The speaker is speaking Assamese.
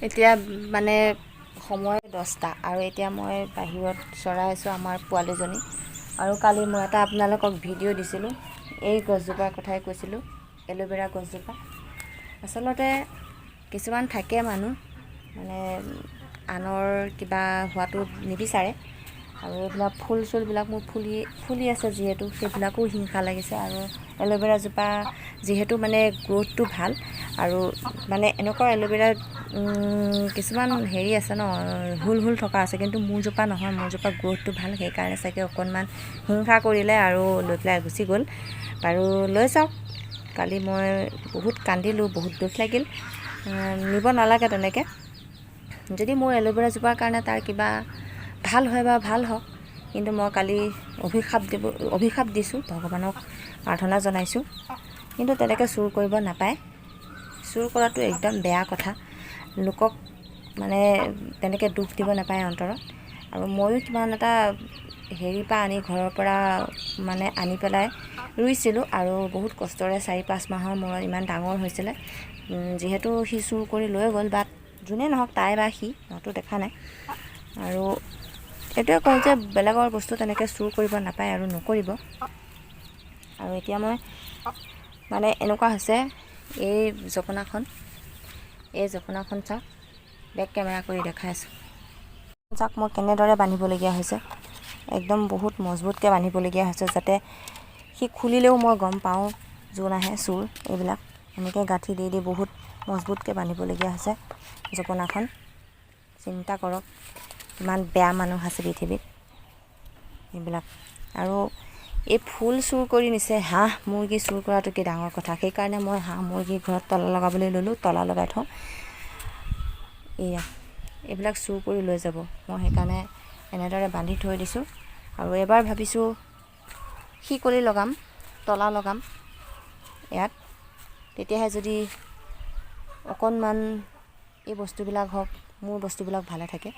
এতিয়া মানে সময় 10টা আৰু এতিয়া মই বাহিৰত চৰাই আছোঁ আমাৰ পোৱালীজনী। আৰু কালি মই এটা আপোনালোকক ভিডিঅ' দিছিলোঁ, এই গছজোপাৰ কথাই কৈছিলোঁ, এল'ভেৰা গছজোপা। আচলতে কিছুমান থাকে মানুহ মানে আনৰ কিবা হোৱাটো নিবিচাৰে, আৰু এইবিলাক ফুল চুলবিলাক মোৰ ফুলি আছে যিহেতু, সেইবিলাকো হিংসা লাগিছে। আৰু এল'ভেৰাজোপা যিহেতু মানে গ্ৰ'থটো ভাল, আৰু মানে এনেকুৱা এল'ভেৰা কিছুমান হেৰি আছে ন, হুল থকা আছে, কিন্তু মোৰজোপা নহয়, মোৰজোপা গ্ৰ'থটো ভাল, সেইকাৰণে চাগে অকণমান হিংসা কৰিলে আৰু লৈ পেলাই গুচি গ'ল। বাৰু লৈ যাওক, কালি মই বহুত কান্দিলোঁ, বহুত দুখ লাগিল। নিব নালাগে তেনেকৈ। যদি মোৰ এল'ভেৰাজোপাৰ কাৰণে তাৰ কিবা ভাল হয় বা ভাল হওক, কিন্তু মই কালি অভিশাপ দিছোঁ, ভগৱানক প্ৰাৰ্থনা জনাইছোঁ। কিন্তু তেনেকৈ চুৰ কৰিব নাপায়, চুৰ কৰাটো একদম বেয়া কথা। লোকক মানে তেনেকৈ দুখ দিব নাপায় অন্তৰত। আৰু ময়ো কিমান এটা হেৰিৰ পৰা আনি, ঘৰৰ পৰা মানে আনি পেলাই ৰুইছিলোঁ, আৰু বহুত কষ্টৰে 4-5 মাহৰ মূৰত ইমান ডাঙৰ হৈছিলে। যিহেতু সি চুৰ কৰি লৈ গ'ল, বা যোনে নহওক, তাই বা সি, মইতো দেখা নাই। আৰু এইটোৱে কওঁ যে বেলেগৰ বস্তু তেনেকৈ চুৰ কৰিব নাপায় আৰু নকৰিব। আৰু এতিয়া মই মানে এনেকুৱা হৈছে, এই জপনাখন চাওক, বেক কেমেৰা কৰি দেখাই আছোঁ। চাওক মই কেনেদৰে বান্ধিবলগীয়া হৈছে, একদম বহুত মজবুতকৈ বান্ধিবলগীয়া হৈছে, যাতে সি খুলিলেও মই গম পাওঁ যোন আহে চোৰ। এইবিলাক এনেকৈ গাঁঠি দি বহুত মজবুতকৈ বান্ধিবলগীয়া হৈছে জপনাখন। চিন্তা কৰক ইমান বেয়া মানুহ আছে পৃথিৱীত এইবিলাক। আৰু এই ফুল চুৰ কৰি নিছে, হাঁহ মুৰ্গী চুৰ কৰাটো কি ডাঙৰ কথা। সেইকাৰণে মই হাঁহ মুৰ্গী ঘৰত তলা লগাবলৈ ল'লোঁ, তলা লগাই থওঁ। এইবিলাক চুৰ কৰি লৈ যাব, মই সেইকাৰণে এনেদৰে বান্ধি থৈ দিছোঁ। আৰু এবাৰ ভাবিছোঁ শিকলি লগাম, তলা লগাম ইয়াত, তেতিয়াহে যদি অকণমান এই বস্তুবিলাক হওক, মোৰ বস্তুবিলাক ভালে থাকে।